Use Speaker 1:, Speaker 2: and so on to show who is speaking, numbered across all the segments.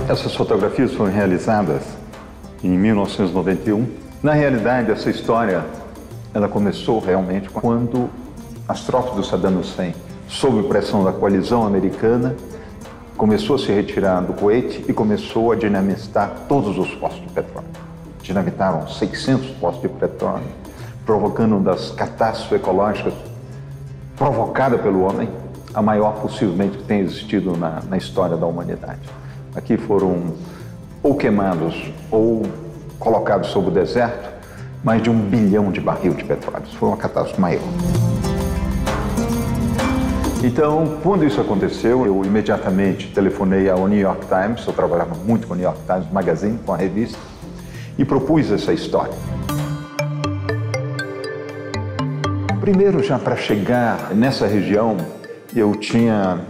Speaker 1: Essas fotografias foram realizadas em 1991. Na realidade, essa história ela começou realmente quando as tropas do Saddam Hussein, sob pressão da coalizão americana, começou a se retirar do Kuwait e começou a dinamitar todos os postos de petróleo. Dinamitaram 600 postos de petróleo, provocando das catástrofes ecológicas provocada pelo homem, a maior possivelmente que tenha existido na história da humanidade. Aqui foram ou queimados ou colocados sob o deserto mais de 1 bilhão de barril de petróleo. Foi uma catástrofe maior. Então, quando isso aconteceu, eu imediatamente telefonei ao New York Times, eu trabalhava muito com o New York Times Magazine, com a revista, e propus essa história. Primeiro, já para chegar nessa região, eu tinha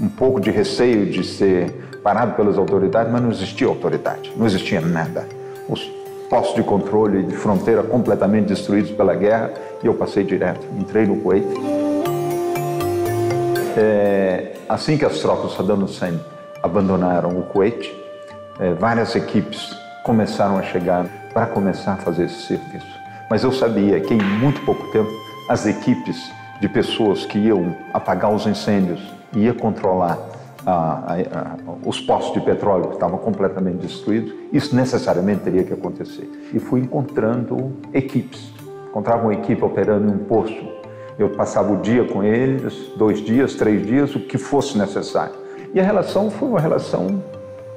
Speaker 1: um pouco de receio de ser parado pelas autoridades, mas não existia autoridade, não existia nada. Os postos de controle e de fronteira completamente destruídos pela guerra, e eu passei direto, entrei no Kuwait. Assim que as tropas do Saddam Hussein abandonaram o Kuwait, várias equipes começaram a chegar para começar a fazer esse serviço. Mas eu sabia que em muito pouco tempo as equipes de pessoas que iam apagar os incêndios e ia controlar os postos de petróleo que estavam completamente destruídos, isso necessariamente teria que acontecer. E fui encontrando equipes. Encontrava uma equipe operando em um posto. Eu passava o dia com eles, 2 dias, 3 dias, o que fosse necessário. E a relação foi uma relação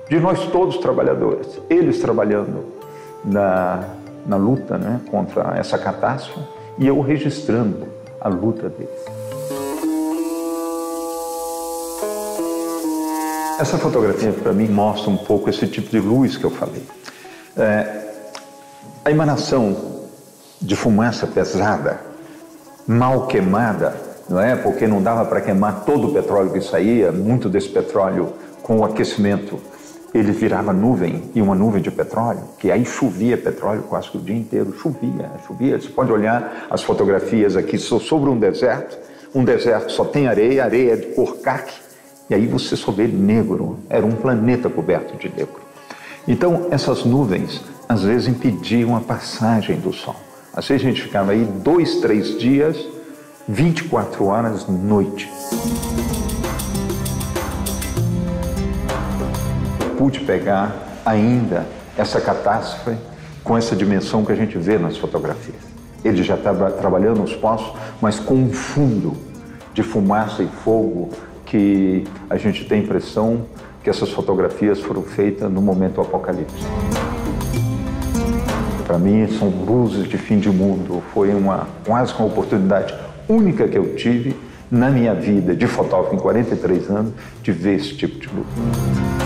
Speaker 1: de nós todos trabalhadores. Eles trabalhando na luta, né, contra essa catástrofe e eu registrando a luta deles. Essa fotografia, para mim, mostra um pouco esse tipo de luz que eu falei. A emanação de fumaça pesada, mal queimada, não é? Porque não dava para queimar todo o petróleo que saía, muito desse petróleo, com o aquecimento, ele virava nuvem, e uma nuvem de petróleo, que aí chovia petróleo quase que o dia inteiro, chovia. Você pode olhar as fotografias aqui sobre um deserto só tem areia, areia é de cor caque, e aí você só vê negro, era um planeta coberto de negro. Então, essas nuvens, às vezes, impediam a passagem do sol. Às vezes a gente ficava aí 2, 3 dias, 24 horas, noite. Pude pegar ainda essa catástrofe com essa dimensão que a gente vê nas fotografias. Ele já estava trabalhando nos postos, mas com um fundo de fumaça e fogo que a gente tem a impressão que essas fotografias foram feitas no momento do apocalipse. Para mim, são luzes de fim de mundo. Foi quase uma oportunidade única que eu tive na minha vida de fotógrafo em 43 anos de ver esse tipo de luz.